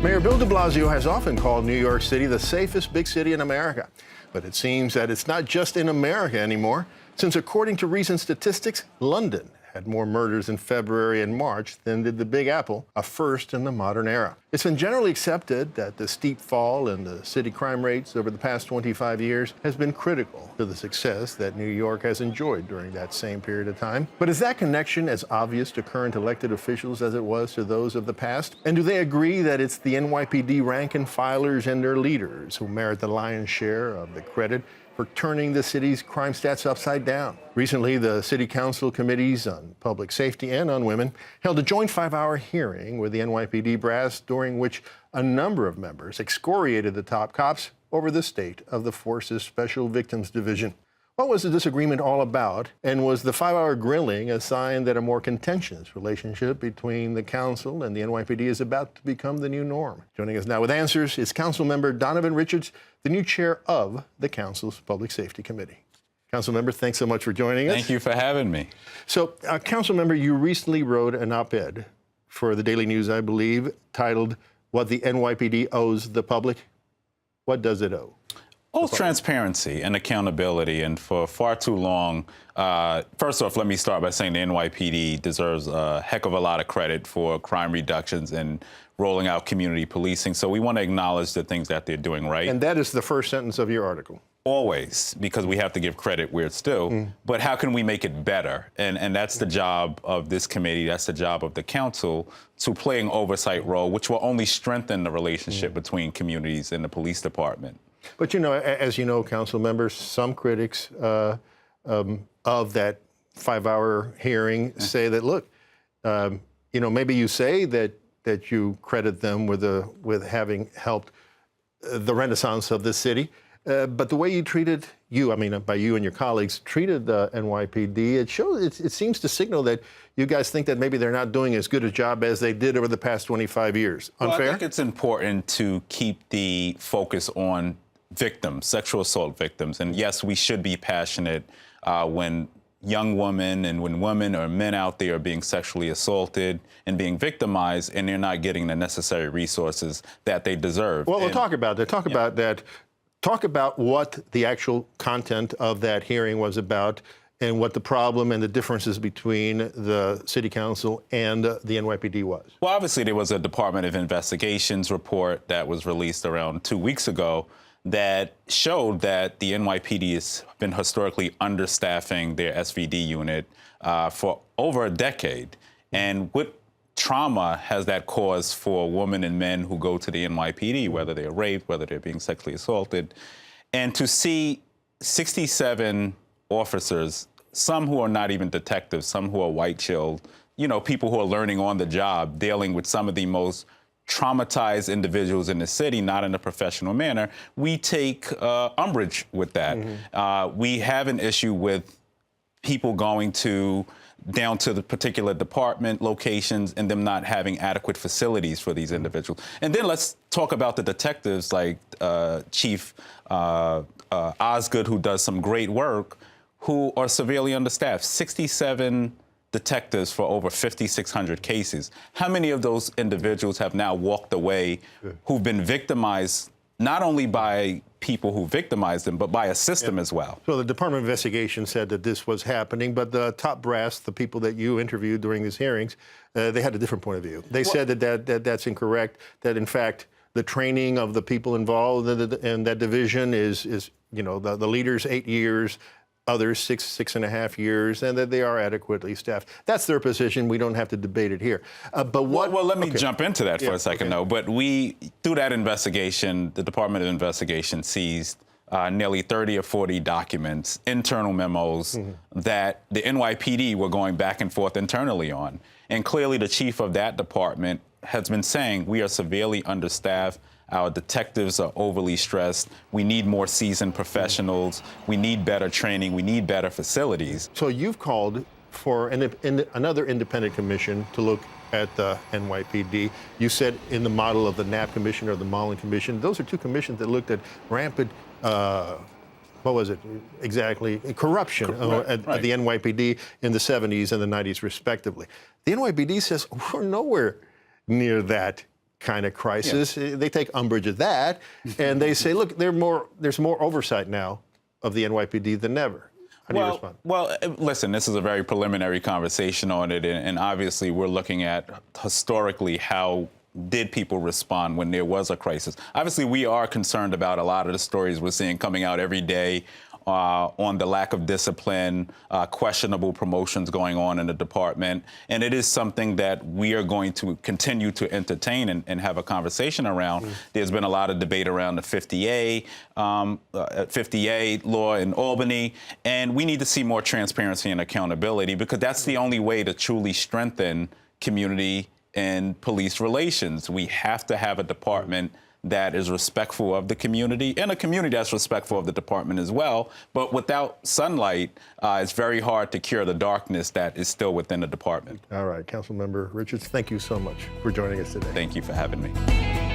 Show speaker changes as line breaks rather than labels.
Mayor Bill de Blasio has often called New York City the safest big city in America. But it seems that it's not just in America anymore, since according to recent statistics, London had more murders in February and March than did the Big Apple, a first in the modern era. It's been generally accepted that the steep fall in the city crime rates over the past 25 years has been critical to the success that New York has enjoyed during that same period of time. But is that connection as obvious to current elected officials as it was to those of the past? And do they agree that it's the NYPD rank and filers and their leaders who merit the lion's share of the credit for turning the city's crime stats upside down? Recently, the City Council committees on public safety and on women held a joint 5-hour hearing with the NYPD brass, during which a number of members excoriated the top cops over the state of the force's Special Victims Division. What was the disagreement all about, and was the 5-hour grilling a sign that a more contentious relationship between the council and the NYPD is about to become the new norm? Joining us now with answers is Council Member Donovan Richards, the new chair of the Council's Public Safety Committee. Council Member, thanks so much for joining us.
Thank you for having me.
So, Council Member, you recently wrote an op-ed for the Daily News, I believe, titled "What the NYPD Owes the Public." What does it owe?
Oh, transparency and accountability. And for far too long, first off, let me start by saying the NYPD deserves a heck of a lot of credit for crime reductions and rolling out community policing. So we want to acknowledge the things that they're doing right.
And that is the first sentence of your article.
Always, because we have to give credit where it's due. But how can we make it better? And that's the job of this committee. That's the job of the council, to play an oversight role, which will only strengthen the relationship between communities and the police department.
But, you know, as you know, council members, some critics of that 5-hour hearing say that, look, you know, maybe you say that you credit them with having helped the renaissance of the city, but the way you treated by you and your colleagues, treated the NYPD, it seems to signal that you guys think that maybe they're not doing as good a job as they did over the past 25 years. Unfair?
Well, I think it's important to keep the focus on victims, sexual assault victims. And yes, we should be passionate when young women and when women or men out there are being sexually assaulted and being victimized, and they're not getting the necessary resources that they deserve.
Well, we'll talk about that. Talk about that. Talk about what the actual content of that hearing was about, and what the problem and the differences between the City Council and the NYPD was.
Well, obviously, there was a Department of Investigations report that was released around 2 weeks ago that showed that the NYPD has been historically understaffing their SVD unit for over a decade. And what trauma has that caused for women and men who go to the NYPD, whether they're raped, whether they're being sexually assaulted? And to see 67 officers, some who are not even detectives, some who are white-chilled, you know, people who are learning on the job, dealing with some of the most traumatized individuals in the city, not in a professional manner, we take umbrage with that. We have an issue with people going down to the particular department locations and them not having adequate facilities for these individuals. And then let's talk about the detectives like Chief Osgood, who does some great work, who are severely understaffed. 67 detectives for over 5,600 cases. How many of those individuals have now walked away, who've been victimized not only by people who victimized them, but by a system as well?
So the Department of Investigation said that this was happening, but the top brass, the people that you interviewed during these hearings, they had a different point of view. They said that's incorrect, that in fact the training of the people involved in that division is you know, the leaders 8 years, others 6.5 years, and that they are adequately staffed. That's their position. We don't have to debate it here. But what?
Well, let me jump into that for a second, though. But through that investigation, the Department of Investigation seized nearly 30 or 40 documents, internal memos that the NYPD were going back and forth internally on. And clearly, the chief of that department has been saying we are severely understaffed. Our detectives are overly stressed. We need more seasoned professionals. We need better training. We need better facilities.
So you've called for another independent commission to look at the NYPD. You said in the model of the Knapp Commission or the Mullen Commission, those are two commissions that looked at rampant, what was it exactly, corruption at the NYPD in the 70s and the 90s, respectively. The NYPD says we're nowhere near that kind of crisis. They take umbrage at that, and they say, look, there's more oversight now of the NYPD than ever. How do you respond?
Well, listen, this is a very preliminary conversation on it, and obviously we're looking at historically how did people respond when there was a crisis. Obviously, we are concerned about a lot of the stories we're seeing coming out every day on the lack of discipline, questionable promotions going on in the department. And it is something that we are going to continue to entertain and have a conversation around. There's been a lot of debate around the 50A law in Albany, and we need to see more transparency and accountability, because that's the only way to truly strengthen community and police relations. We have to have a department that is respectful of the community, and a community that's respectful of the department as well. But without sunlight, it's very hard to cure the darkness that is still within the department.
All right, Councilmember Richards, thank you so much for joining us today.
Thank you for having me.